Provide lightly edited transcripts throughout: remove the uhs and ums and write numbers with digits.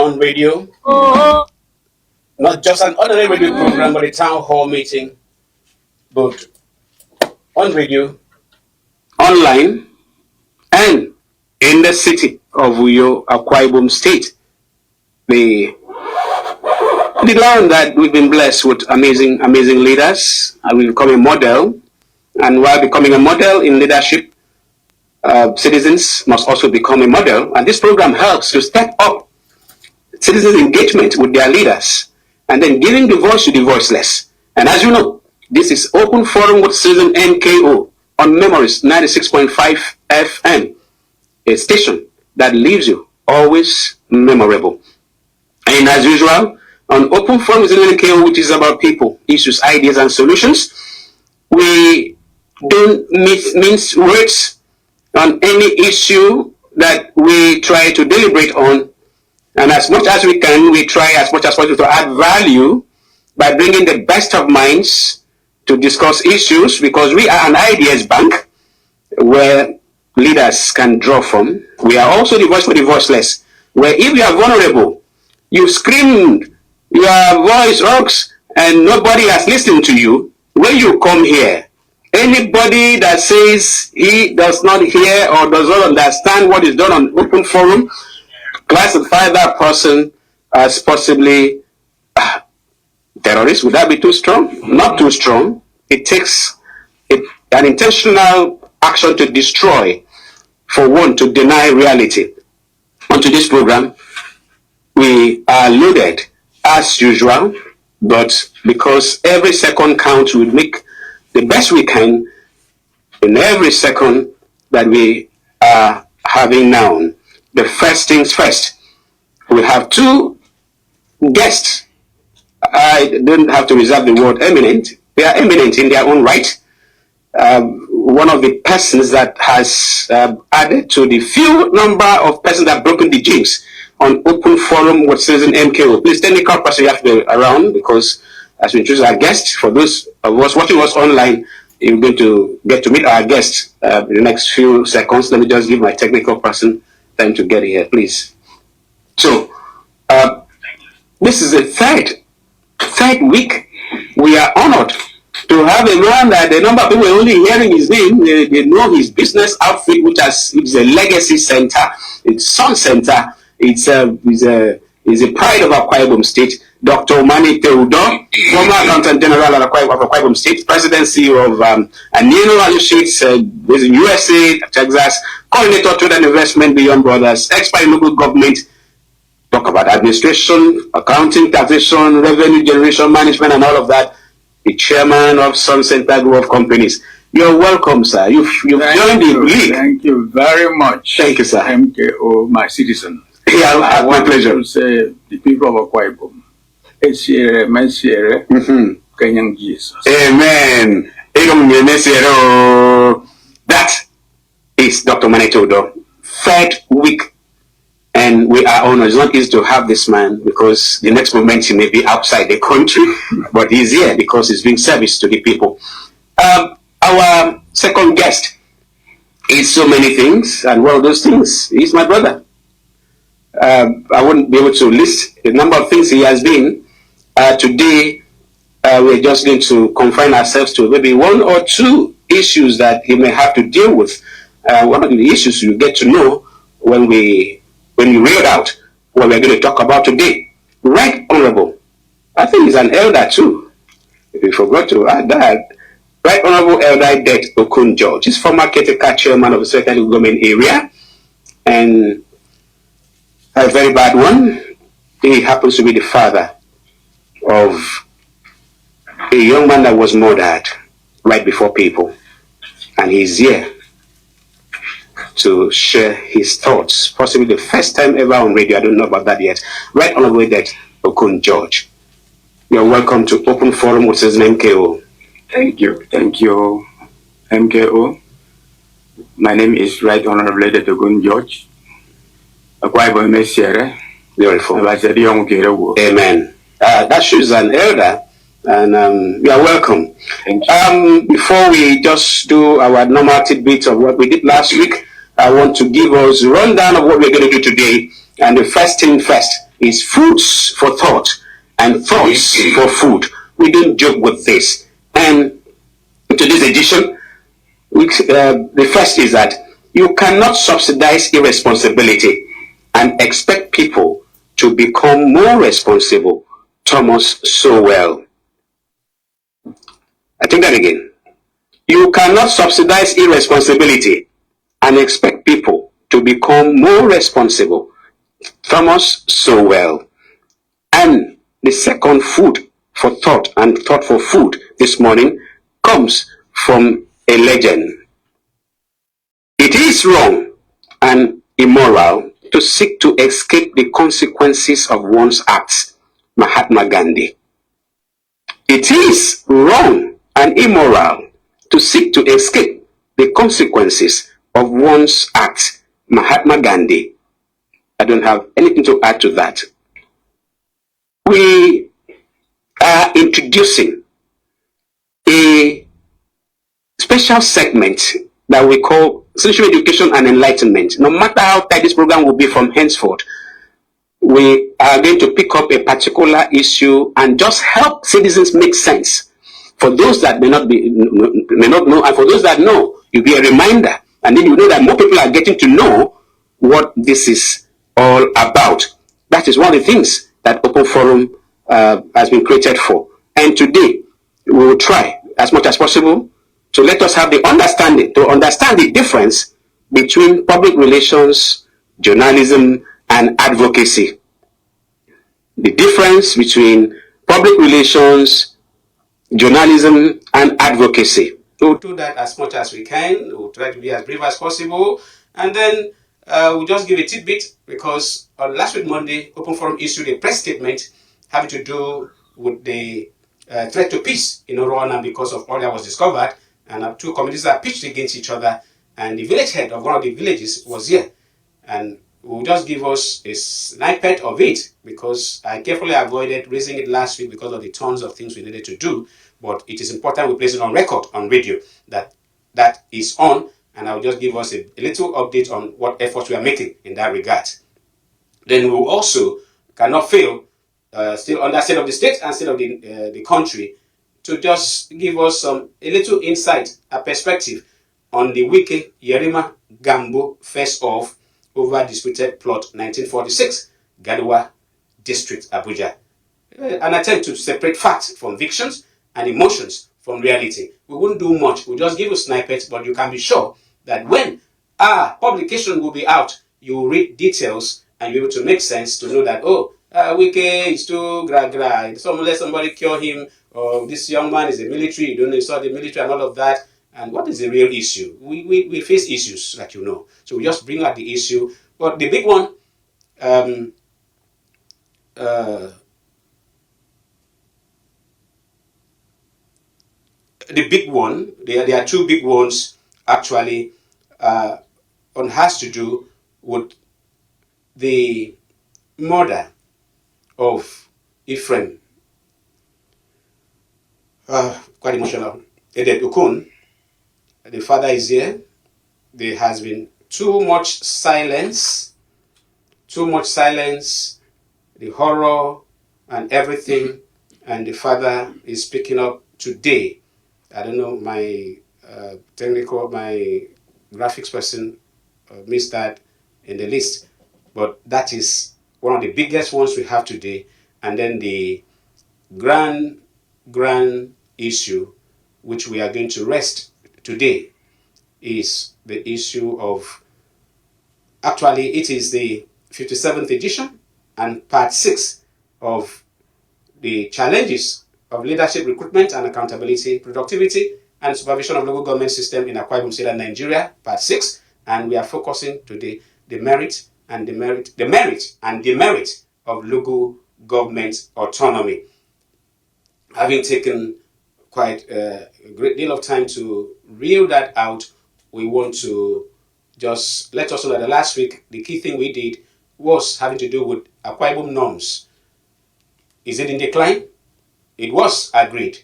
on radio. Not just an ordinary radio program, but a town hall meeting, both on radio, online, and in the city of Uyo, Akwa Ibom State. The land that we've been blessed with amazing leaders, and we've become a model. And while becoming a model in leadership, citizens must also become a model. And this program helps to step up citizens' engagement with their leaders, and then giving the voice to the voiceless. And as you know, this is Open Forum with Citizen MKO on Memories 96.5 FM, a station that leaves you always memorable. And as usual, on Open Forum with Citizen MKO, which is about people, issues, ideas, and solutions, we don't mince words on any issue that we try to deliberate on. And as much as we can, we try as much as possible to add value by bringing the best of minds to discuss issues, because we are an ideas bank where leaders can draw from. We are also the voice for the voiceless, where if you are vulnerable, you screamed, your voice rocks, and nobody has listened to you. When you come here, anybody that says he does not hear or does not understand what is done on Open Forum, classify that person as possibly terrorist. Would that be too strong? Not too strong. It takes an intentional action to destroy, for one, to deny reality. Onto this program, we are loaded as usual, but because every second counts, we make the best we can in every second that we are having now. The first things first, we have two guests. I don't have to reserve the word eminent. They are eminent in their own right. One of the persons that has added to the few number of persons that have broken the jinx on Open Forum with Citizen MKO. Please, technical person, you have to be around, because as we introduce our guests, for those of us watching us online, you're going to get to meet our guests in the next few seconds. Let me just give my technical person time to get here, please. So, this is the third week. We are honored to have a man that the number of people only hearing his name, they know his business outfit, which is a legacy center, it's Sun Center, it's a pride of Akwa Ibom State. Dr. Omani Teudor, former Accountant General of Akwa Ibom State, President CEO of Anino Associates, based in USA, Texas, Coordinator Trade and Investment Beyond Brothers, expert in local government, talk about administration, accounting, taxation, revenue generation, management, and all of that. The chairman of Sun Center Group of Companies. You're welcome, sir. You've joined the league. Thank you very much. Thank you, sir. MKO, my citizen. Yeah, my pleasure. To say the people of Akwa Ibom, Kenyan Jesus. Amen. That is Dr. Omani Teudor. Third week, and we are honored. It's not easy to have this man, because the next moment he may be outside the country, but he's here because he's doing service to the people. Our second guest is so many things, and one of those things is my brother. I wouldn't be able to list the number of things he has been. Today, we're just going to confine ourselves to maybe one or two issues that he may have to deal with. One of the issues you get to know when you read out what we're going to talk about today. Right Honorable, I think he's an elder too, if you forgot to add that. Right Honorable Elder Det Okun George. He's former caretaker chairman of the Secretary Government area, and a very bad one. He happens to be the father of a young man that was murdered right before people, and he's here to share his thoughts, possibly the first time ever on radio. I don't know about that yet. Right Honorable Det Okun George, you're welcome to Open Forum with Citizen MKO. Thank you, MKO. My name is Right Honorable Det Okun George. Akwa Ibom Mesiere. Beautiful. Amen. That shows an elder, and you are welcome. Thank you. Before we just do our normal tidbits of what we did last week, I want to give us a rundown of what we're going to do today. And the first thing first, is foods for thought and thoughts for food. We don't joke with this. And in today's edition, the first is that you cannot subsidize irresponsibility and expect people to become more responsible. Thomas Sowell. I take that again. You cannot subsidize irresponsibility and expect people to become more responsible. Thomas Sowell. And the second food for thought and thought for food this morning comes from a legend. It is wrong and immoral to seek to escape the consequences of one's acts. Mahatma Gandhi. It is wrong and immoral to seek to escape the consequences of one's acts. Mahatma Gandhi. I don't have anything to add to that. We are introducing a special segment that we call Social Education and Enlightenment. No matter how tight this program will be from henceforth, we are going to pick up a particular issue and just help citizens make sense. For those that may not know, and for those that know, you'll be a reminder, and then you know that more people are getting to know what this is all about. That is one of the things that Open Forum has been created for. And today, we will try as much as possible to let us have the understanding, to understand the difference between public relations, journalism, and advocacy. The difference between public relations, journalism, and advocacy. We'll do that as much as we can. We'll try to be as brief as possible. And then we'll just give a tidbit, because on last week, Monday, Open Forum issued a press statement having to do with the threat to peace in Rwanda because of oil that was discovered. And two communities are pitched against each other. And the village head of one of the villages was here. And will just give us a snippet of it, because I carefully avoided raising it last week because of the tons of things we needed to do. But it is important we place it on record, on radio, that is on, and I'll just give us a little update on what efforts we are making in that regard. Then we will also cannot fail, still under state of the state and state of the country, to just give us a little insight, a perspective on the Wike Yerima Gambo face-off over disputed plot 1946, Gadewa District, Abuja. An attempt to separate facts from fictions and emotions from reality. We wouldn't do much. We'll just give you snippets, but you can be sure that when our publication will be out, you will read details and you'll be able to make sense to know that, oh, Wike is too gra-gra. Let somebody cure him, or this young man is a military, you don't know, he saw the military and all of that. And what is the real issue? We face issues, like you know. So we just bring out the issue. But the big one, there are two big ones actually, has to do with the murder of Ephraim. Quite emotional. Edith Okun. The father is here. There has been too much silence, the horror and everything, and the father is speaking up today. I don't know, my my graphics person missed that in the list, but that is one of the biggest ones we have today. And then the grand issue which we are going to rest today is the issue of, actually it is the 57th edition and part 6 of the challenges of leadership recruitment and accountability, productivity and supervision of local government system in Akwa Ibom State and Nigeria, part 6. And we are focusing today the merit and demerit of local government autonomy. Having taken quite a great deal of time to reel that out, we want to just let us know that the last week, the key thing we did was having to do with Akwa Ibom norms. Is it in decline? It was agreed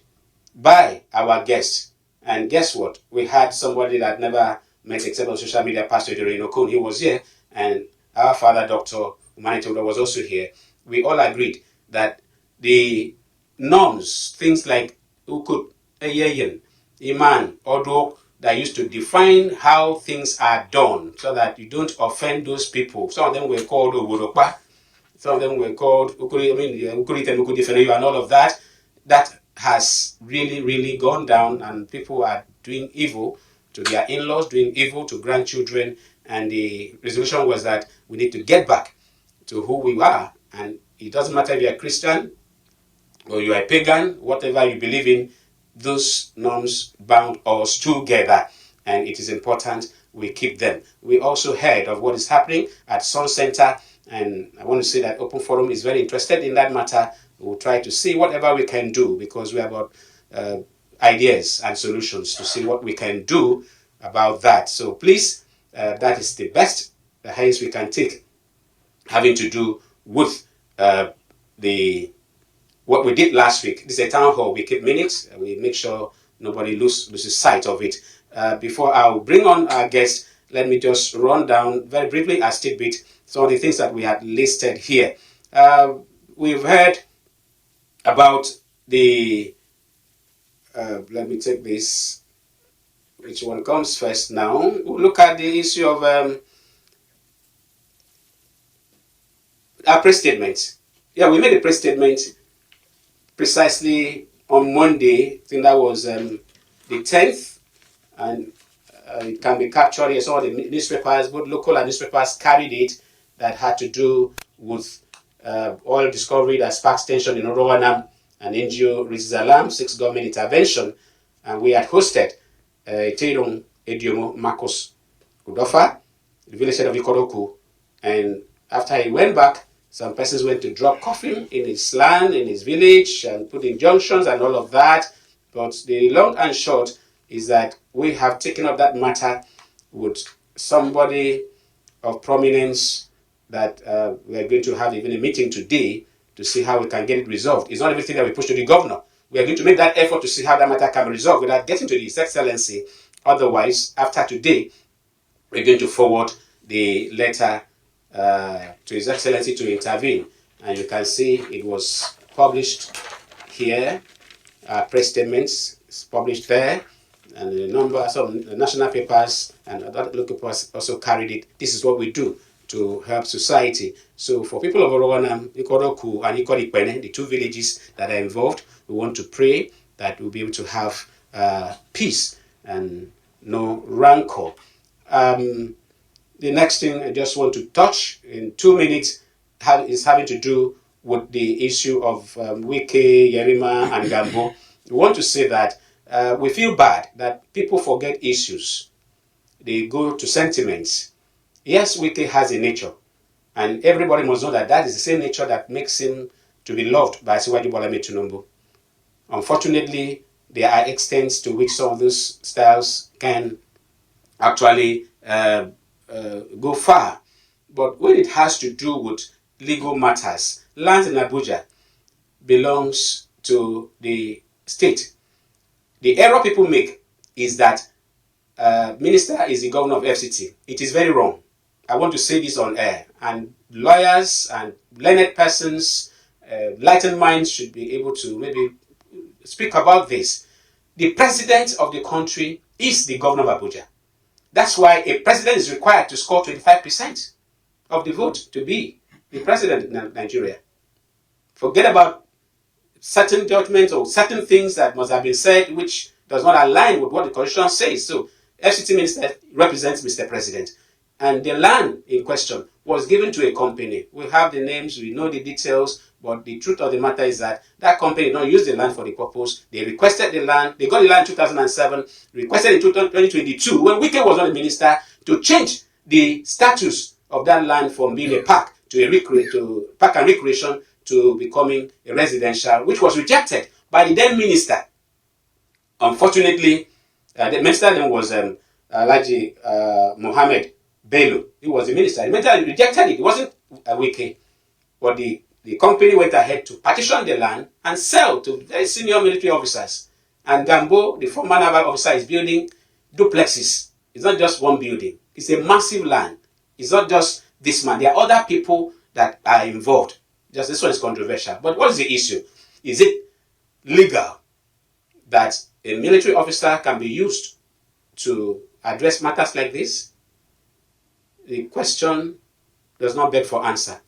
by our guests. And guess what? We had somebody that never met except on social media, Pastor Doreen Okun. He was here. And our father, Dr. Umanite was also here. we all agreed that the norms, things like ukut, eyeyen, iman, odo, that used to define how things are done so that you don't offend those people. Some of them were called Owodopa, some of them were called Ukuri, Ukuri Temuku Defeneyo and all of that. That has really, really gone down, and people are doing evil to their in-laws, doing evil to grandchildren, and the resolution was that we need to get back to who we are. And it doesn't matter if you're a Christian or you are a pagan, whatever you believe in, those norms bound us together, and it is important we keep them. We also heard of what is happening at Sun Center, and I want to say that Open Forum is very interested in that matter. We'll try to see whatever we can do, because we have got ideas and solutions to see what we can do about that. So please, that is the best hence we can take, having to do with what we did last week. This is a town hall. We keep minutes, and we make sure nobody loses sight of it. Before I'll bring on our guest, let me just run down very briefly as tidbit some of the things that we had listed here. We've heard about the, let me take this, which one comes first now. We'll look at the issue of our press statement. Yeah, we made a press statement precisely on Monday. I think that was the 10th, and it can be captured here. Some of the newspapers, both local and newspapers, carried it, that had to do with oil discovery that sparks tension in Orowanam, and NGO raises alarm, seeks government intervention. And we had hosted Teirong Ediomo Marcos Udofa, the village head of Ikoroku, and after he went back, some persons went to drop coffin in his land, in his village, and put injunctions and all of that. But the long and short is that we have taken up that matter with somebody of prominence that we are going to have even a meeting today to see how we can get it resolved. It's not everything that we push to the governor. We are going to make that effort to see how that matter can be resolved without getting to His Excellency. Otherwise, after today, we're going to forward the letter to His Excellency to intervene. And you can see it was published here. Press statements is published there, and a number of some national papers and other local papers also carried it. This is what we do to help society. So for people of Orowanam, Ikoroku, and Ikoripene, the two villages that are involved, we want to pray that we'll be able to have peace and no rancor. The next thing I just want to touch in 2 minutes is having to do with the issue of Wike, Yerima, and Gambo. We want to say that we feel bad that people forget issues. They go to sentiments. Yes, Wike has a nature, and everybody must know that that is the same nature that makes him to be loved by Asiwaju Bola Ahmed Tinubu. Unfortunately, there are extents to which some of those styles can actually go far. But when it has to do with legal matters, land in Abuja belongs to the state. The error people make is that minister is the governor of FCT. It is very wrong. I want to say this on air, and lawyers and learned persons, enlightened minds should be able to maybe speak about this. The president of the country is the governor of Abuja. That's why a president is required to score 25% of the vote to be the president in Nigeria. Forget about certain judgments or certain things that must have been said which does not align with what the Constitution says. So FCT minister represents Mr. President. And the land in question was given to a company. We have the names, we know the details, but the truth of the matter is that that company did not use the land for the purpose. They requested the land, they got the land in 2007, requested in 2022, when Wike was not the minister, to change the status of that land from being a park to a park and recreation to becoming a residential, which was rejected by the then minister. Unfortunately, the minister then was Alhaji Mohammed Bello. He was the minister. The minister rejected it. It wasn't a Wike. But the company went ahead to partition the land and sell to very senior military officers. And Gambo, the former naval officer, is building duplexes. It's not just one building. It's a massive land. It's not just this man. There are other people that are involved. just this one is controversial. But what is the issue? Is it legal that a military officer can be used to address matters like this? The question does not beg for answer.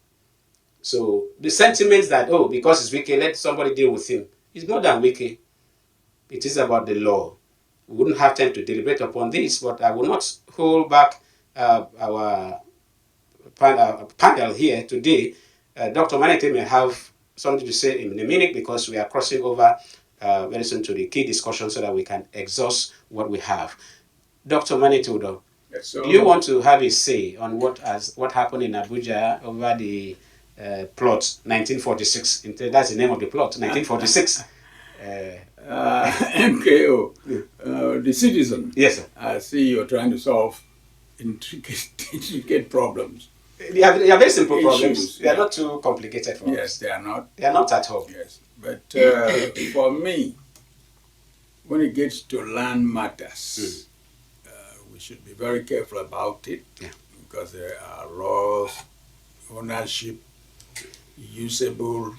So the sentiments that, oh, because it's Wike, let somebody deal with him, is more than Wike. It is about the law. We wouldn't have time to deliberate upon this, but I will not hold back our panel here today. Dr. Manete may have something to say in a minute because we are crossing over very soon to the key discussion so that we can exhaust what we have. Dr. Manete, Yes, so do you want to have a say on what happened in Abuja over the plot 1946? That's the name of the plot, 1946. MKO, the citizen. Yes, sir. I see you're trying to solve intricate problems. They are very simple Issues, problems. They are yeah. not too complicated for us. Yes, they are not. They are not at all. Yes, but for me, when it gets to land matters, we should be very careful about it, Yeah. because there are laws, ownership, usable.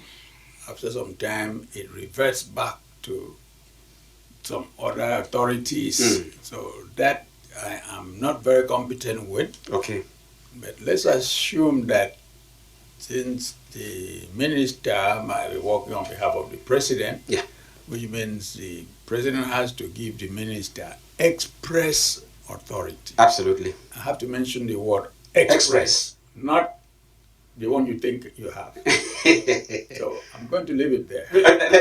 After some time, it reverts back to some other authorities. So that I am not very competent with. Okay. But let's assume that since the minister might be working on behalf of the president, Yeah. which means the president has to give the minister express authority. Absolutely. I have to mention the word Express. not the one you think you have. So I'm going to leave it there.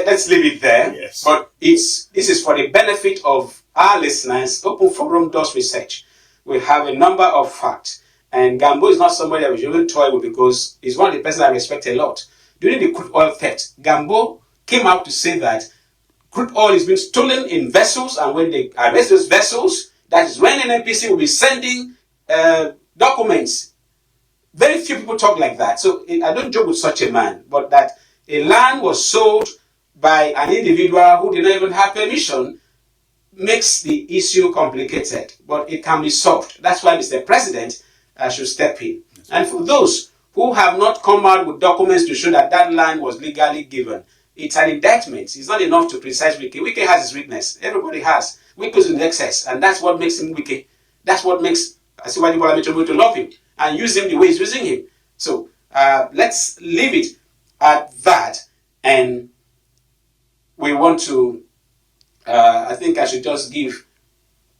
Let's leave it there. Yes. But this is for the benefit of our listeners. Open Forum does research. We have a number of facts. And Gambo is not somebody that we should even toy with because he's one of the persons I respect a lot. During the crude oil theft, Gambo came out to say that crude oil is being stolen in vessels, and when they arrest those vessels, that is when NNPC will be sending documents. Very few people talk like that. So I don't joke with such a man, but that a land was sold by an individual who did not even have permission makes the issue complicated, but it can be solved. That's why Mr. President should step in. And for those who have not come out with documents to show that that land was legally given, it's an indictment. It's not enough to criticize Wike. Wike has his weakness. Everybody has. Wike is in excess, and that's what makes him Wike. That's what makes Asiwaju Bola Tinubu to love him and use him the way he's using him. So let's leave it at that. And we want to, I think I should just give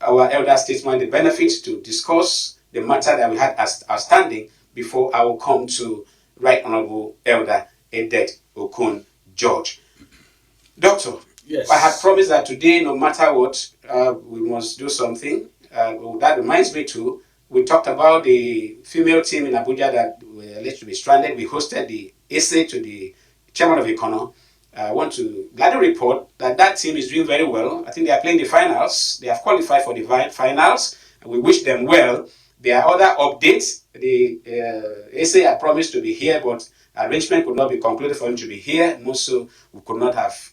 our elder statesman the benefit to discuss the matter that we had as outstanding before I will come to Right Honorable Elder Edet Okun George. Doctor, Yes. I had promised that today, no matter what, we must do something. That reminds me too, we talked about the female team in Abuja that were alleged to be stranded. We hosted the essay to the chairman of Econo. I want to gladly report that that team is doing very well. I think they are playing the finals. They have qualified for the finals. And we wish them well. There are other updates. The essay I promised to be here, but arrangement could not be concluded for him to be here. Most so, we could not have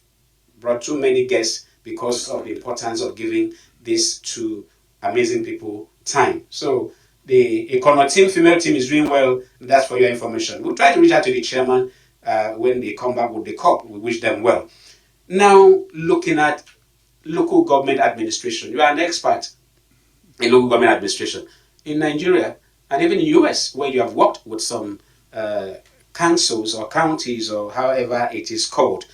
brought too many guests because of the importance of giving these two amazing people time. So the Econo team, female team, is doing well. That's for your information. We'll try to reach out to the chairman when they come back with the cup. We wish them well. Now, looking at local government administration. You are an expert in local government administration in Nigeria and even in the US, where you have worked with some councils or counties or however it is called.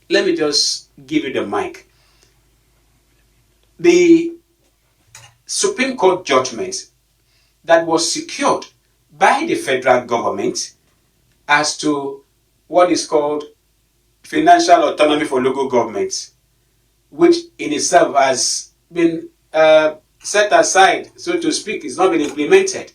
Let me just give you the mic. The Supreme Court judgment that was secured by the federal government as to what is called financial autonomy for local governments, which in itself has been set aside, so to speak, it's not been implemented.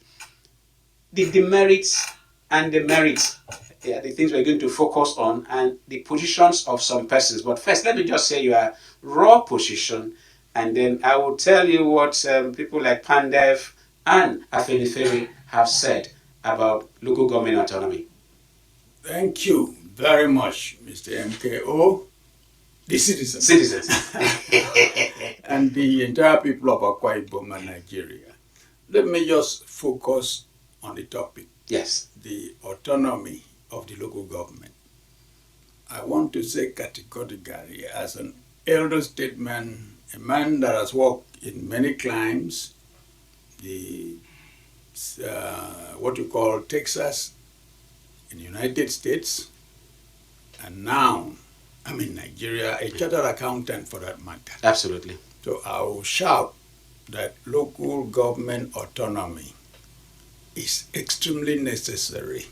The demerits and the merits are the things we're going to focus on, and the positions of some persons. But first, let me just say your raw position, and then I will tell you what people like Pandev and Afenifere have said about local government autonomy. Thank you very much, Mr. MKO, the citizen. Citizens. And the entire people of Akwa Ibom and Nigeria. Let me just focus on the topic, Yes. the autonomy of the local government. I want to say categorically, as an elder statesman, a man that has worked in many climes, what you call Texas in the United States, and now I'm in Nigeria, a chartered accountant for that matter. Absolutely. So I will shout that local government autonomy is extremely necessary.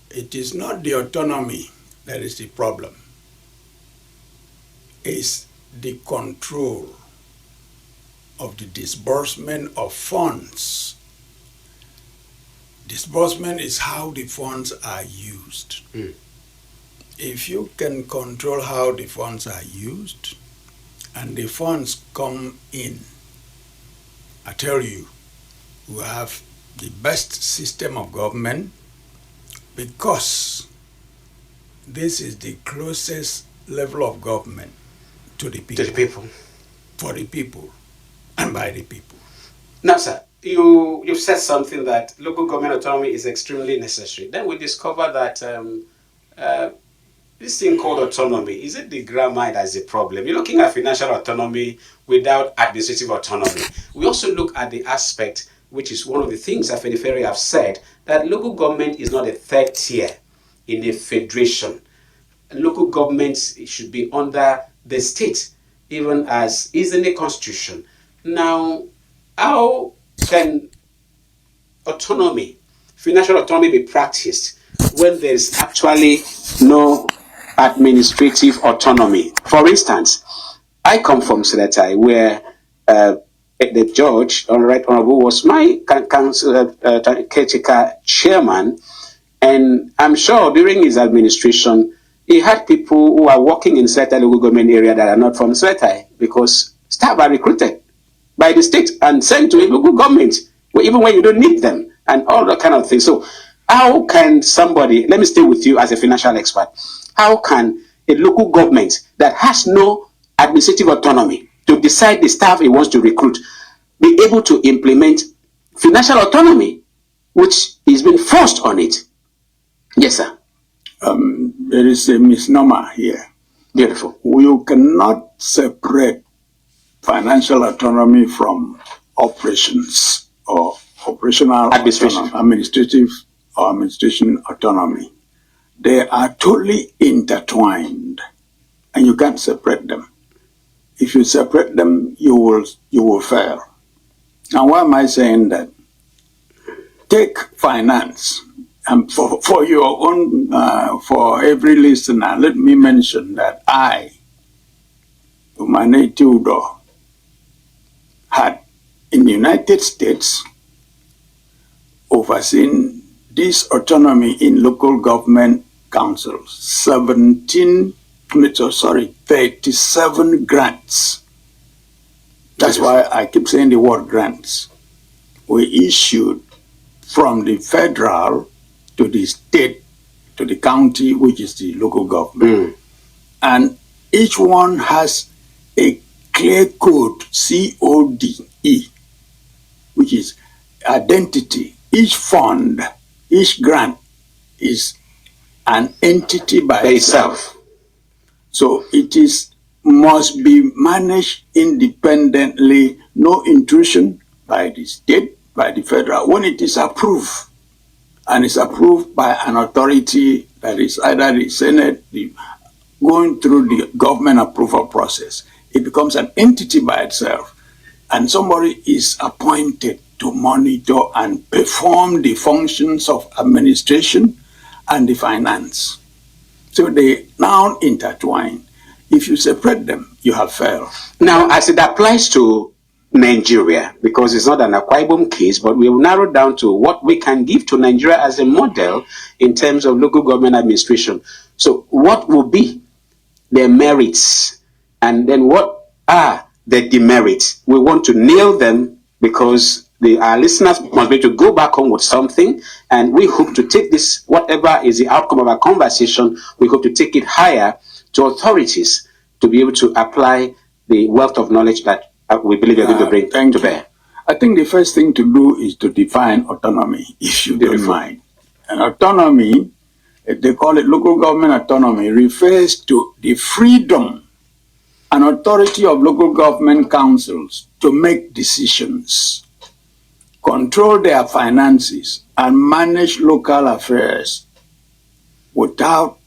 It is not the autonomy that is the problem. It's the control of the disbursement of funds. Disbursement is how the funds are used. If you can control how the funds are used and the funds come in, I tell you, we have the best system of government, because this is the closest level of government to the people. To the people. For the people and by the people. Now, sir, you've said something that local government autonomy is extremely necessary. Then we discover that this thing called autonomy, is it the grammar that is the problem? You're looking at financial autonomy without administrative autonomy. We also look at the aspect, which is one of the things that Afenifere have said, that local government is not a third tier in a federation. Local governments should be under the state, even as is in the constitution. Now, how can autonomy, financial autonomy, be practiced when there's actually no administrative autonomy? For instance, I come from Seletai, where the judge, Right Honorable, was my council caretaker chairman, and I'm sure during his administration, he had people who are working in Seletai local government area that are not from Seletai, because staff are recruited by the state and sent to a local government, even when you don't need them, and all that kind of thing. So how can somebody, let me stay with you as a financial expert, how can a local government that has no administrative autonomy to decide the staff it wants to recruit be able to implement financial autonomy, which is being forced on it? Yes, sir. There is a misnomer here. Beautiful. You cannot separate financial autonomy from operations or operational administration, administrative or administration autonomy. They are totally intertwined, and you can't separate them. If you separate them, you will fail. Now, why am I saying that? Take finance. And for your own, for every listener, let me mention that I, Umane Theodore, had in the United States overseen this autonomy in local government councils, 37 grants. That's why I keep saying the word grants. We issued from the federal to the state, to the county, which is the local government. And each one has a clear code, C-O-D-E, which is identity. Each fund, each grant is an entity by itself. So it must be managed independently, no intrusion by the state, by the federal, when it is approved. And it's approved by an authority that is either the Senate, going through the government approval process. It becomes an entity by itself. And somebody is appointed to monitor and perform the functions of administration and the finance. So they now intertwine. If you separate them, you have failed. Now, as it applies to Nigeria, because it's not an Akwa Ibom case, but we will narrow down to what we can give to Nigeria as a model in terms of local government administration. So what will be their merits, and then what are the demerits? We want to nail them, because our listeners must be able to go back home with something, and we hope to take this, whatever is the outcome of our conversation, we hope to take it higher to authorities to be able to apply the wealth of knowledge that we believe you're going to bring to bear. I think the first thing to do is to define autonomy, if you don't Beautiful. mind. And autonomy, they call it local government autonomy, refers to the freedom and authority of local government councils to make decisions, control their finances, and manage local affairs without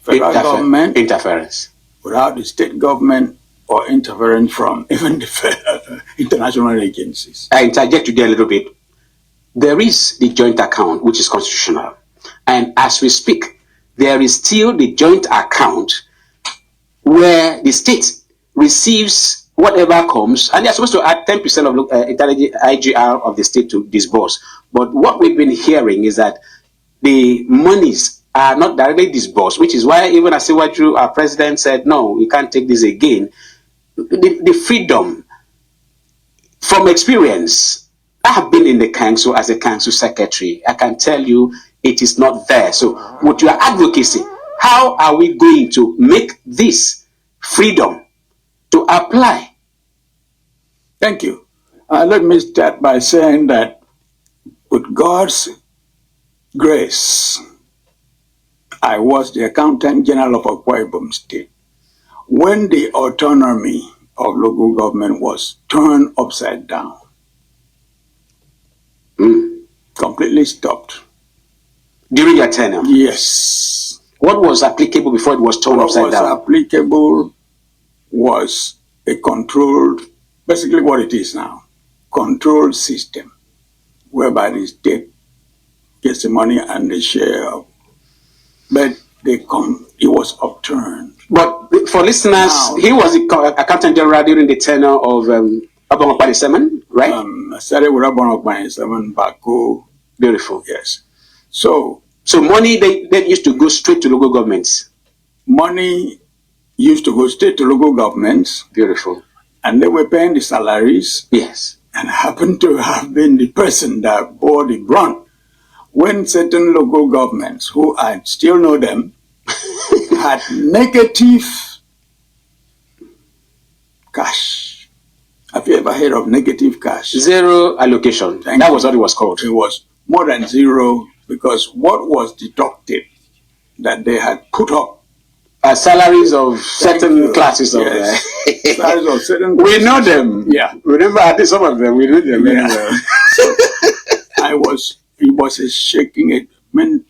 federal government, Interference. without the state government, or interference from even the international agencies. I interject you there a little bit. There is the joint account, which is constitutional. And as we speak, there is still the joint account where the state receives whatever comes, and they're supposed to add 10% of IGR of the state to disburse. But what we've been hearing is that the monies are not directly disbursed, which is why even Asiwaju, our president, said, no, we can't take this again. The freedom, from experience, I have been in the council as a council secretary. I can tell you it is not there. So with your advocacy, how are we going to make this freedom to apply? Thank you. Let me start by saying that with God's grace, I was the Accountant General of Akwa Ibom State when the autonomy of local government was turned upside down. Completely stopped. During your tenure, Yes. what was applicable before it was turned What upside was down? applicable was a controlled, basically what it is now, controlled system, whereby the state gets the money and the share of, but it was upturned. But for listeners, Now- he was the accountant general during the tenure of Obama Semen, right? I started with Abon Okpany 7, Bako, Beautiful. yes. So So money then used to go straight to local governments. money used to go straight to local governments, Beautiful. and they were paying the salaries, Yes. and happened to have been the person that bore the brunt when certain local governments, who I still know them, had negative cash. Have you ever heard of negative cash? Zero allocation. Thank That you. was what it was called. It was more than zero because what was deducted that they had put up. Salaries of Thank certain you. classes of. Yes. Salaries of certain We know them. Yeah. Remember, I think some of them. We know them very Yeah. well. It was a shaking. It meant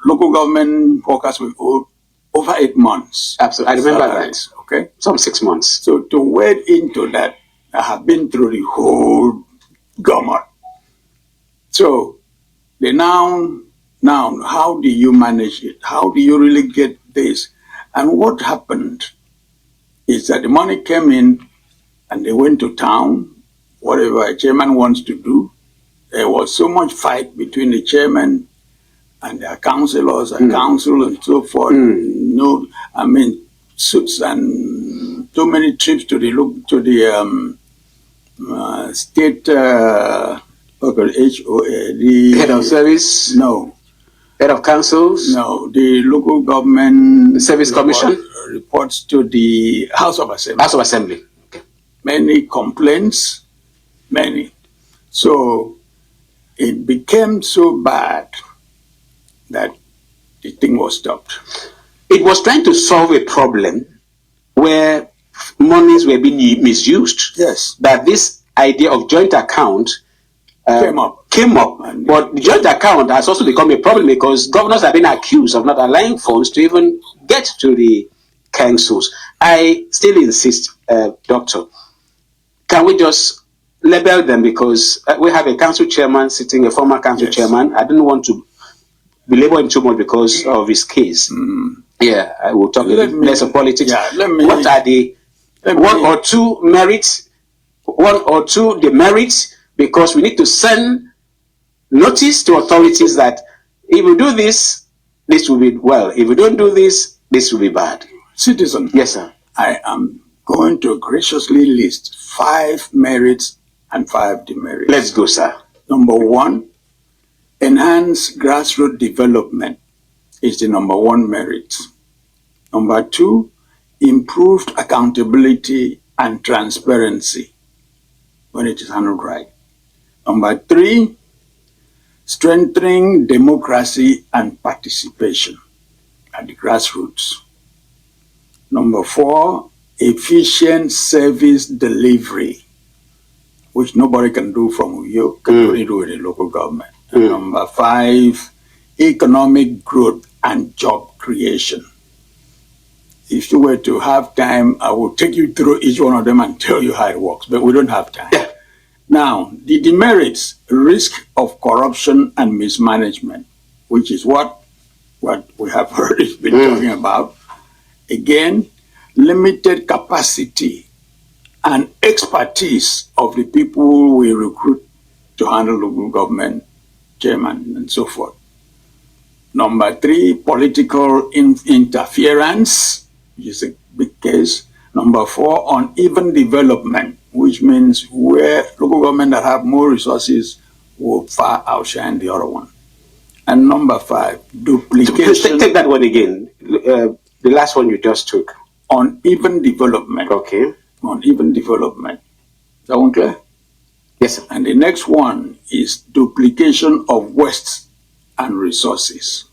local government workers were owed over 8 months. Absolutely. I remember salaries, okay? Some 6 months. So to wade into that, I have been through the whole gamut. So the now, how do you manage it? How do you really get this? And what happened is that the money came in and they went to town, whatever a chairman wants to do. There was so much fight between the chairman and their councillors and council and so forth. No, I mean, suits and too many trips to the state HOA, the Head of service, no, head of councils, no, the local government Service Commission? reports to the House of Assembly. House of Assembly. Okay. Many complaints, many. So it became so bad that the thing was stopped. It was trying to solve a problem where monies were being misused. Yes. That this idea of joint account Came up. And- But the joint account has also become a problem because governors have been accused of not allowing funds to even get to the councils. I still insist, Doctor, can we just label them because we have a council chairman sitting, a former council Yes. chairman. I don't want to belabor him too much because of his case. Yeah, I will talk a Let bit me- less of politics. yeah, let me- What are the let one me- or two merits? One or two demerits, because we need to send notice to authorities that if we do this, this will be well. If we don't do this, this will be bad. Citizen, Yes, sir. I am going to graciously list 5 merits and 5 demerits. Let's go, sir. Number 1, enhance grassroots development is the number 1 merit. Number 2, improved accountability and transparency when it is handled right. Number 3, strengthening democracy and participation at the grassroots. Number 4, efficient service delivery, which nobody can do from you, can only do with the local government. And number 5, economic growth and job creation. If you were to have time, I will take you through each one of them and tell you how it works, but we don't have time. Now, the demerits, risk of corruption and mismanagement, which is what we have already been talking about. Again, limited capacity and expertise of the people we recruit to handle local government, chairman, and so forth. Number 3, political interference, which is a big case. Number 4, uneven development, which means where local government that have more resources will far outshine the other one. And number 5, duplication. Take that one again. The last one you just took. Uneven development. Okay. Uneven development. Is that one clear? Yes, sir. And the next one is duplication of waste and resources.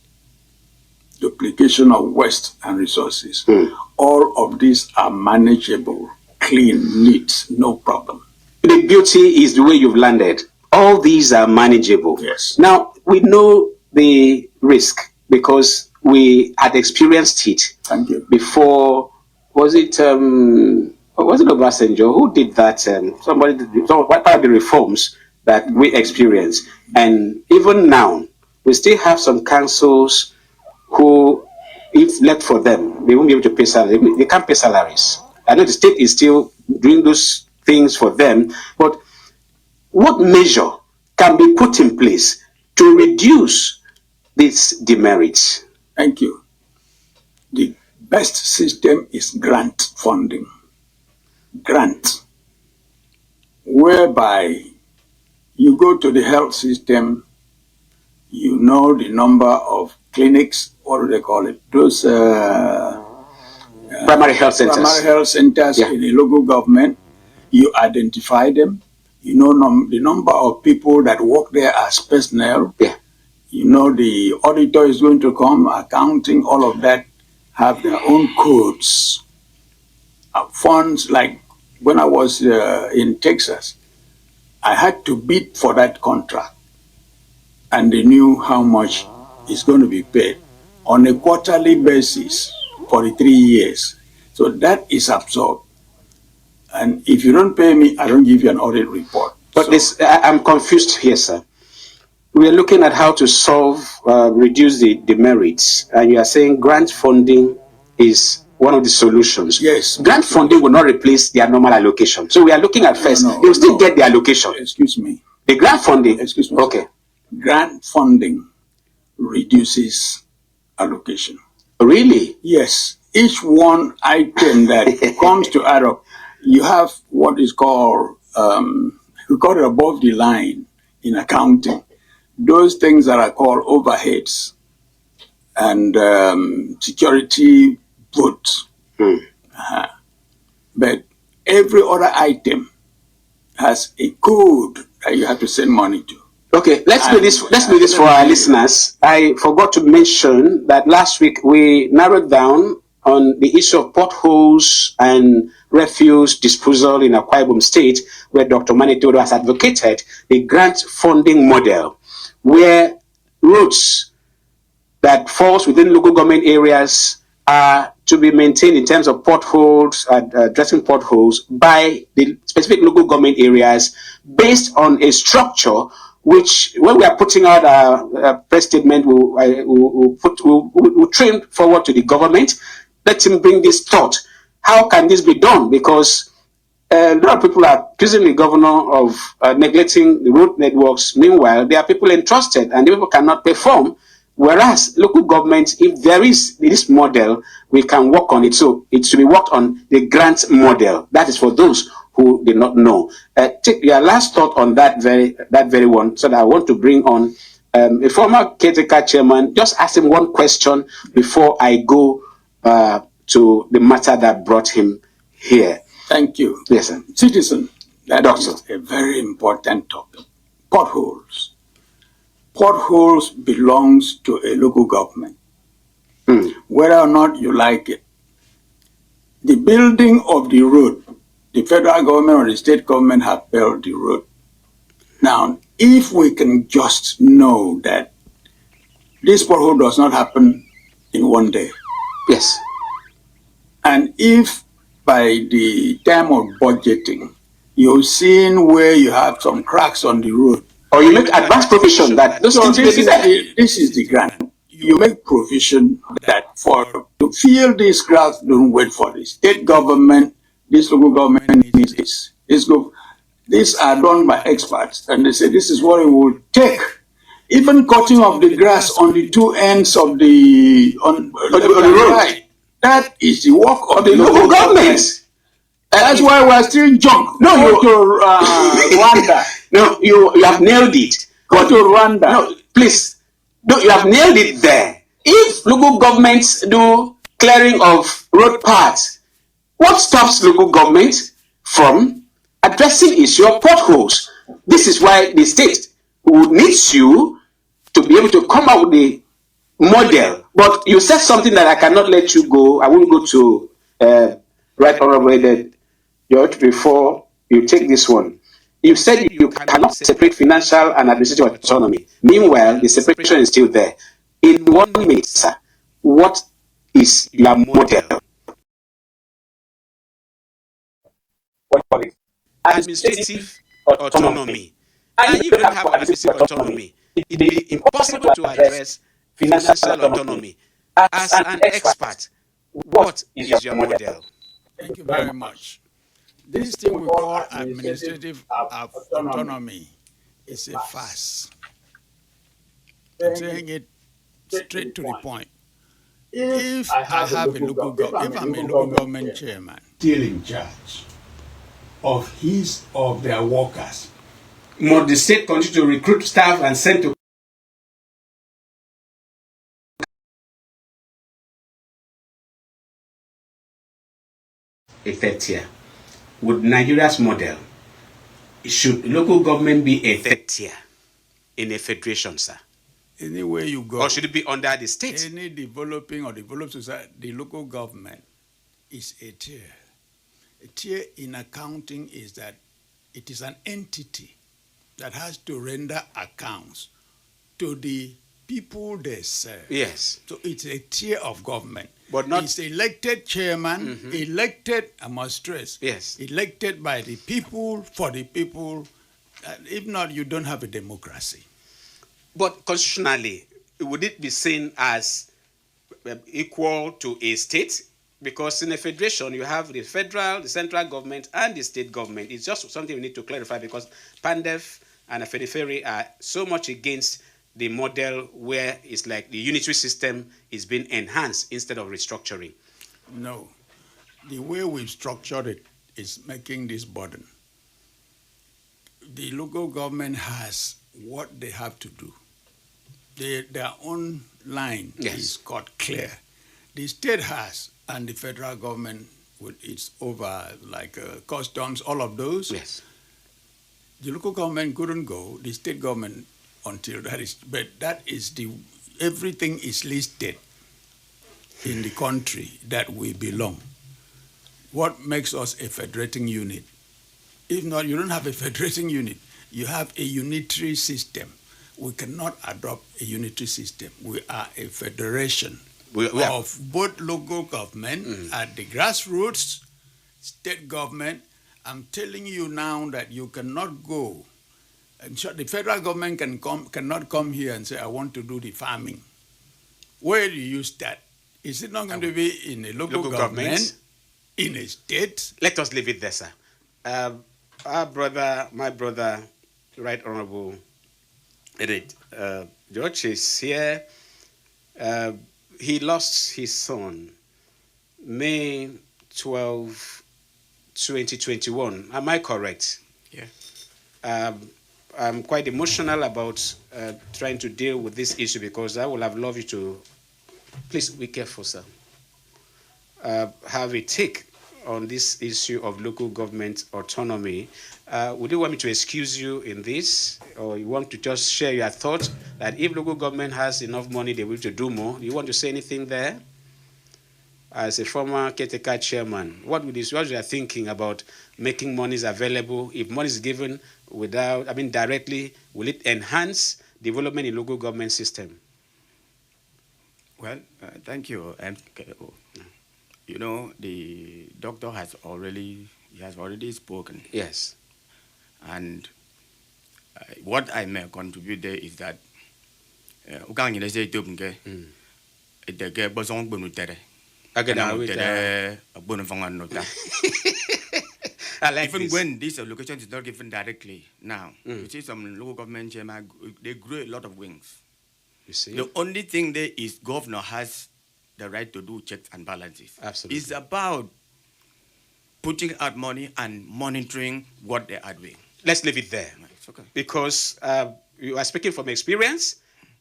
Duplication of waste and resources. All of these are manageable, clean, neat, no problem. The beauty is the way you've landed. All these are manageable. Yes. Now, we know the risk because we had experienced it. Thank you. Before, was it Obasanjo who did that? Somebody did, what are the reforms that we experienced? And even now, we still have some councils who, if left for them, they won't be able to pay salaries. They can't pay salaries. I know the state is still doing those things for them, but what measure can be put in place to reduce these demerits? Thank you. The best system is grant funding. Grant, whereby you go to the health system, you know the number of clinics, what do they call it? Those Primary health centers. Primary health centers Yeah. in the local government, you identify them, you know the number of people that work there as personnel, Yeah. you know the auditor is going to come, accounting, all of that have their own codes. Funds, like when I was in Texas, I had to bid for that contract, and they knew how much is going to be paid on a quarterly basis for the 3 years. So that is absorbed. And if you don't pay me, I don't give you an audit report. But So- I'm confused here, sir. We are looking at how to reduce the demerits, and you are saying grant funding is one of the solutions. Yes. Grant funding will not replace their normal allocation. So we are looking at first, No, they will still no. get the allocation. Excuse me. The grant funding. Excuse me. Okay. Grant funding reduces allocation. Really? Yes. Each one item that comes to add up, you have what is called, we call it above the line in accounting. Those things that are called overheads and security votes. But every other item has a code that you have to send money to. Okay, let's do this. Let's do this for our listeners. I forgot to mention that last week we narrowed down on the issue of potholes and refuse disposal in Akwa Ibom State, where Dr. Manitodo has advocated the grant funding model, where roads that falls within local government areas are to be maintained in terms of potholes, addressing potholes by the specific local government areas based on a structure which, when we are putting out a press statement, we'll train forward to the government. Let him bring this thought. How can this be done? Because a lot of people are accusing the governor of neglecting the road networks. Meanwhile, there are people entrusted and the people cannot perform. Whereas local governments, if there is this model, we can work on it. So it should be worked on the grant model. That is for those who did not know. Take your last thought on that very one. So that I want to bring on a former caretaker chairman. Just ask him one question before I go to the matter that brought him here. Thank you. Yes, sir. Citizen, that Doctor. is a very important topic. potholes. Potholes belongs to a local government, whether or not you like it. The building of the road, the federal government or the state government have built the road. Now, if we can just know that this pothole does not happen in one day, Yes. and if by the time of budgeting, you're seeing where you have some cracks on the road, Or you make advance provision that those so things may be there. this is the grant. You make provision that for to fill these cracks, don't wait for the state government, this local government needs this. These are done by experts, and they say this is what it will take. Even cutting of the grass on the two ends of the road. right, that is the work of the Local governments. That's why we're still junk. No, Go you- to Rwanda. No, you have nailed it. Go to Rwanda. No, please. No, you have nailed it there. If local governments do clearing of road paths, what stops local government from addressing issue of potholes? This is why the state needs you to be able to come out with a model. But you said something that I cannot let you go. I won't go to Right Honorable George before you take this one. You said you cannot separate financial and administrative autonomy. Meanwhile, the separation is still there. In 1 minute, sir, what is your model? What is it? Administrative autonomy. And if you don't have administrative autonomy, it will be impossible to address financial autonomy. As an expert, what is your model? Thank you very much. This thing we call administrative autonomy is a farce. I'm saying it straight to the point. If I have a local government, if I'm a local government chairman, still in charge of their workers, Must the state continue to recruit staff and send to a third tier? With Nigeria's model, should local government be a third tier in a federation, sir? anywhere you go, Or should it be under the state? any developing or developed society, the local government is a tier. A tier in accounting is that it is an entity that has to render accounts to the people they serve. Yes. So it's a tier of government. But not- It's elected chairman, elected, I must stress, Yes. elected by the people, for the people. If not, you don't have a democracy. But constitutionally, would it be seen as equal to a state? Because in a federation, you have the federal, the central government, and the state government. It's just something we need to clarify because PANDEF and Afenifere are so much against the model where it's like the unitary system is being enhanced instead of restructuring. No. The way we've structured it is making this burden. The local government has what they have to do. Their own line Yes. is cut clear. The state has, and the federal government with its over like customs, all of those. Yes. The local government couldn't go, the state government until that is, but that is everything is listed in the country that we belong. What makes us a federating unit? If not, you don't have a federating unit. You have a unitary system. We cannot adopt a unitary system. We are a federation We are- of both local government at the grassroots, state government. I'm telling you now that you cannot go. And so the federal government cannot come here and say, I want to do the farming. Where do you start? Is it not going to be in a local government, in a state? Let us leave it there, sir. My brother, Right Honorable George is here. He lost his son May 12, 2021. Am I correct? Yeah. I'm quite emotional about trying to deal with this issue because I would have loved you to, please be careful, sir, have a take on this issue of local government autonomy. Would you want me to excuse you in this, or you want to just share your thoughts that if local government has enough money, they will to do more? Do you want to say anything there? As a former caretaker chairman, what are you thinking about making monies available? If money is given directly, will it enhance development in local government system? Well, thank you, MKO. You know, the doctor has already spoken. Yes. And what I may contribute there is that Again, I like even this. when this allocation is not given directly now, you see some local government chairman, they grow a lot of wings. You see? The only thing there is governor has the right to do checks and balances. Absolutely. It's about putting out money and monitoring what they are doing. Let's leave it there. It's okay. Because you are speaking from experience,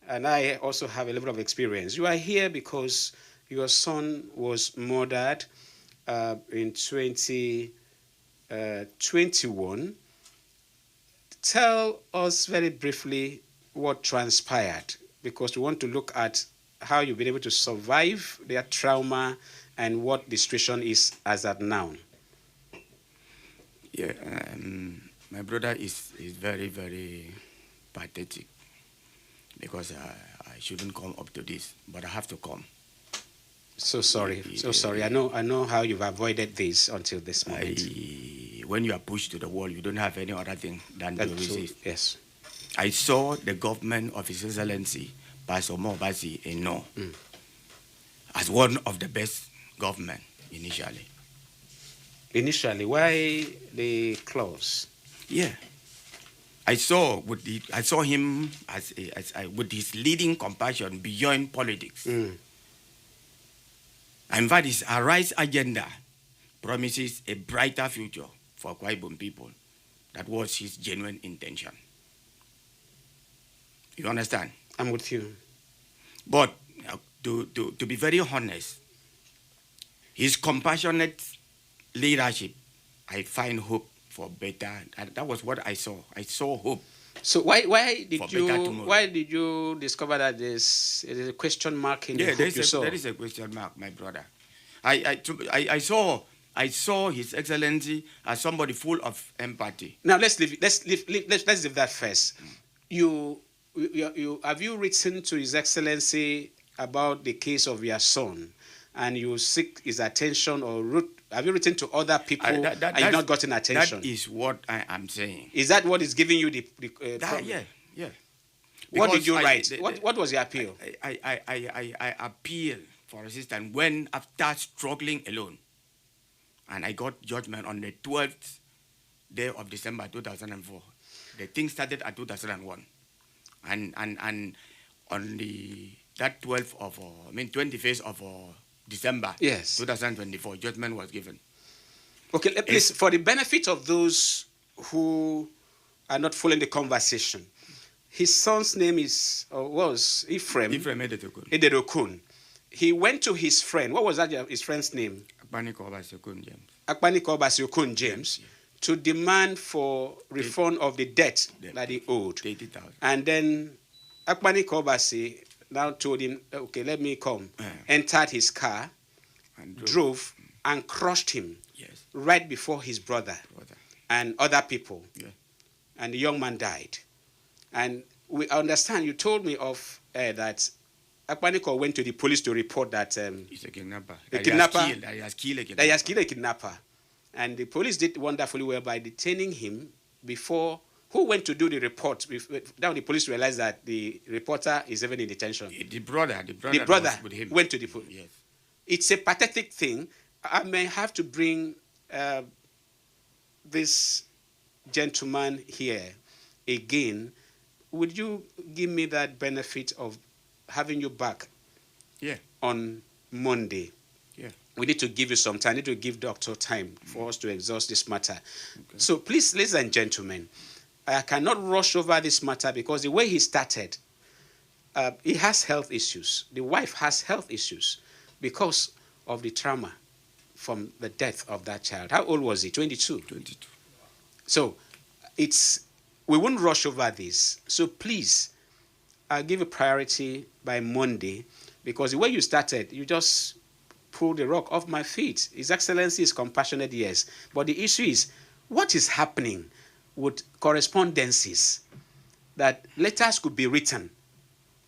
and I also have a level of experience. You are here because your son was murdered in 2021. Tell us very briefly what transpired, because we want to look at how you've been able to survive their trauma and what the situation is as at now. Yeah, my brother is very, very pathetic because I shouldn't come up to this, but I have to come. So sorry. I know how you've avoided this until this moment. When you are pushed to the wall, you don't have any other thing than to resist. Yes. I saw the government of His Excellency Pastor Mobasi Eno as one of the best government initially. Initially, why the clause? Yeah, I saw him with his leading compassion beyond politics. In fact, his Arise agenda promises a brighter future for Akwa Ibom people. That was his genuine intention. You understand? I'm with you. But to be very honest, his compassionate leadership, I find hope for better. That was what I saw. I saw hope. So why did tomorrow. you discover that there's a question mark in the hope you saw? There is a question mark, my brother. I saw His Excellency as somebody full of empathy. Now let's leave that first. You have you written to His Excellency about the case of your son, and you seek his attention, or have you written to other people and you've not gotten attention? That is what I am saying. Is that what is giving you the yeah. What did you write? What was your appeal? I appeal for assistance when, after struggling alone, and I got judgment on the 12th day of December 2004. The thing started at 2001, and on that 21st of December, yes, 2024, judgment was given. Okay, please, for the benefit of those who are not following the conversation, his son's name was Ephraim Ederokun. He went to his friend. What was his friend's name? Akpani Obasi James, to demand for refund of the debt that he owed. 80,000. And then Akpani Obasi now told him, okay, let me come. Entered his car, and drove and crushed him right before his brother and other people. Yeah. And the young man died. And we understand, you told me of that Akpaniko went to the police to report that he's a kidnapper. That he has killed a kidnapper. And the police did wonderfully well by detaining him before. Who went to do the report? Now the police realized that the reporter is even in detention. The brother was with him. Went to the police. Yes. It's a pathetic thing. I may have to bring this gentleman here again. Would you give me that benefit of having you back on Monday? Yeah. We need to give you some time. I need to give Doctor time for us to exhaust this matter. Okay. So please, ladies and gentlemen, I cannot rush over this matter because the way he started, he has health issues. The wife has health issues because of the trauma from the death of that child. How old was he? 22. 22. So we won't rush over this. So please, I'll give a priority by Monday, because the way you started, you just pulled the rock off my feet. His Excellency is compassionate, yes. But the issue is, what is happening with correspondences that letters could be written?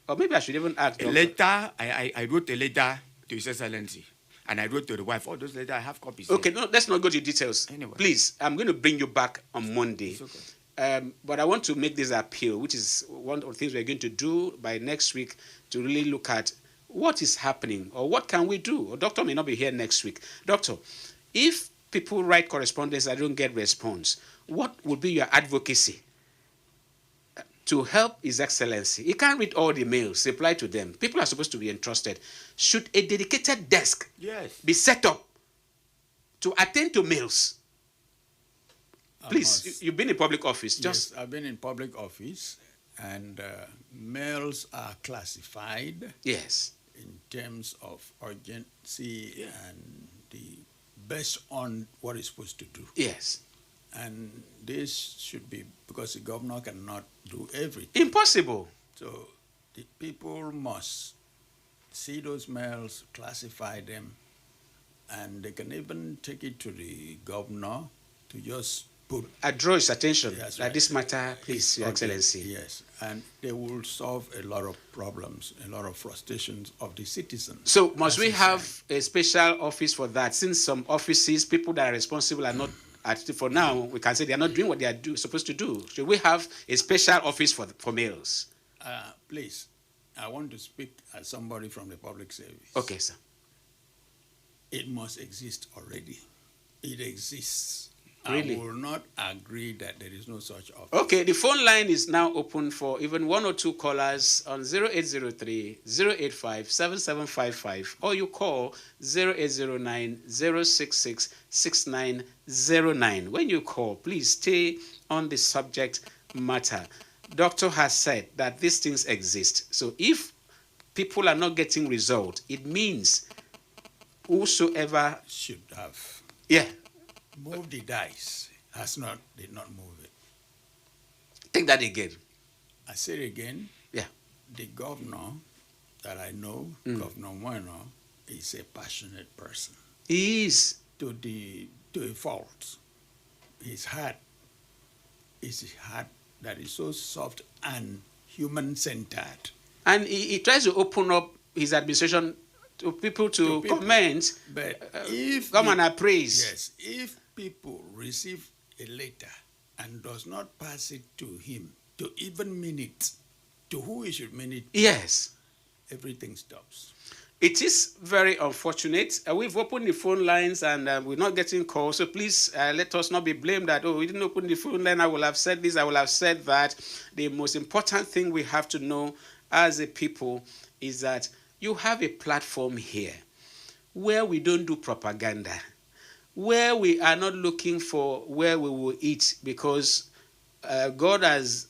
Or maybe I should even ask. A letter, I wrote a letter to His Excellency, and I wrote to the wife. All those letters, I have copies. Okay, here. no, let's not go to details. Anyway. Please, I'm going to bring you back on Monday. It's okay. But I want to make this appeal, which is one of the things we're going to do by next week, to really look at what is happening or what can we do. Or Doctor may not be here next week. Doctor, if people write correspondence and don't get response, what would be your advocacy to help His Excellency? He can't read all the mails, reply to them. People are supposed to be entrusted. Should a dedicated desk Yes. be set up to attend to mails? Please, you've been in public office. Just Yes, I've been in public office, and mails are classified yes. in terms of urgency and the based on what it's supposed to do. Yes. And this should be, because the governor cannot do everything. Impossible. So the people must see those mails, classify them, and they can even take it to the governor to just put. I draw his attention That's that right. this matter, please, Your Okay, Excellency. Yes, and they will solve a lot of problems, a lot of frustrations of the citizens. So must As we you have say. a special office for that? Since some offices, people that are responsible are not, for now, we can say they are not doing what they are supposed to do. Should we have a special office for mails? Please, I want to speak as somebody from the public service. Okay, sir. It must exist already. It exists. Really? I will not agree that there is no such office. Okay, the phone line is now open for even one or two callers on 0803 085 7755, or you call 0809 066 6909. When you call, please stay on the subject matter. Doctor has said that these things exist. So if people are not getting result, it means whosoever, Should have yeah, moved the dice. Did not move it. take that again. I say it again. Yeah. The governor that I know, Governor Bueno, is a passionate person. He is. To a fault. His heart is a heart that is so soft and human-centered. And he tries to open up his administration to people to people. comment, But if come and appraise. yes, if people receive a letter and does not pass it to him, to even mean it, to who he should mean it, Yes. everything stops. It is very unfortunate. We've opened the phone lines and we're not getting calls. So please let us not be blamed that, oh, we didn't open the phone line. I will have said this. I will have said that. The most important thing we have to know as a people is that you have a platform here where we don't do propaganda, where we are not looking for where we will eat, because God has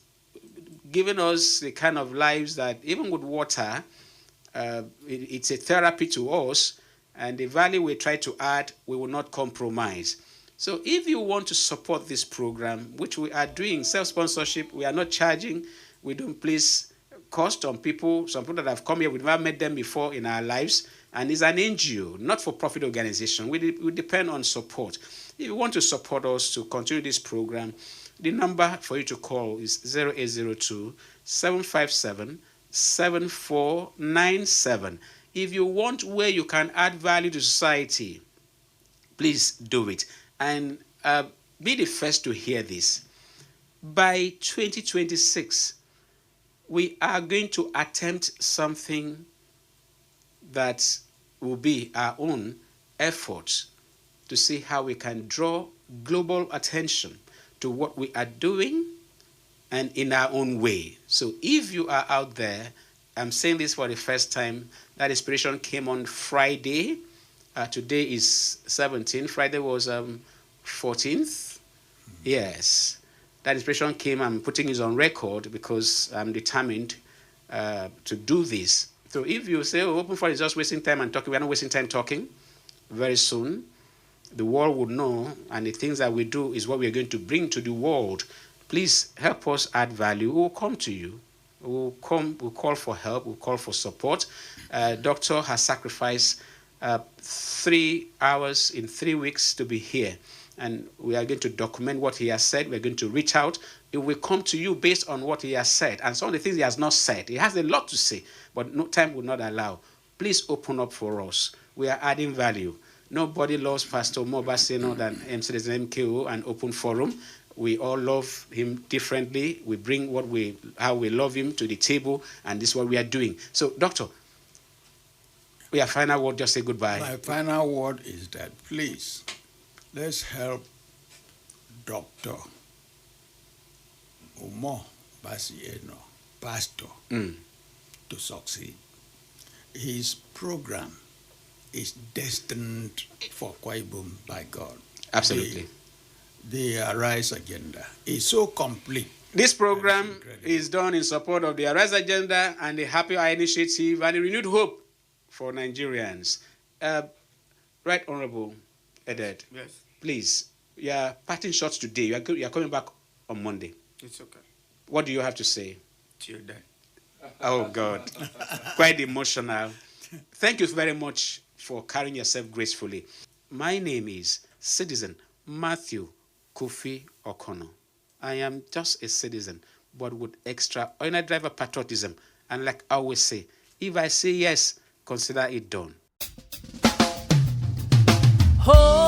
given us the kind of lives that even with water, it's a therapy to us, and the value we try to add, we will not compromise. So if you want to support this program, which we are doing, self-sponsorship, we are not charging, we don't place cost on people. Some people that have come here, we've never met them before in our lives, and it's an NGO, not-for-profit organization. We depend on support. If you want to support us to continue this program, the number for you to call is 0802 757 7497. If you want where you can add value to society, please do it. And be the first to hear this. By 2026, we are going to attempt something that will be our own effort to see how we can draw global attention to what we are doing and in our own way. So if you are out there, I'm saying this for the first time, that inspiration came on Friday. Today is 17th. Friday was 14th. Yes. That inspiration came. I'm putting it on record because I'm determined to do this. So if you say, oh, Open Forum is just wasting time and talking, we're not wasting time talking. Very soon, the world would know, and the things that we do is what we are going to bring to the world. Please help us add value. We'll come to you. We'll call for help, we'll call for support. Doctor has sacrificed 3 hours in 3 weeks to be here, and we are going to document what he has said. We're going to reach out. It will come to you based on what he has said and some of the things he has not said. He has a lot to say, but no time will not allow. Please open up for us. We are adding value. Nobody loves Pastor Mobasino than Citizen MKO and Open Forum. We all love him differently. We bring how we love him to the table, and this is what we are doing. So, Doctor, your final word, just say goodbye. My final word is that please, let's help Dr. Umo Basieno, Pastor, to succeed. His program is destined for Akwa Ibom by God. Absolutely. The Arise Agenda is so complete. This program is done in support of the Arise Agenda and the Happy Hour Initiative and the renewed hope for Nigerians. Right Honorable Edet, Yes, please, you are parting shots today. You are coming back on Monday. it's okay. What do you have to say? Till then. Oh, God. Quite emotional. Thank you very much for carrying yourself gracefully. My name is Citizen Matthew Kofi O'Connor. I am just a citizen, but with extraordinary driver patriotism. And like I always say, if I say yes, consider it done. Oh.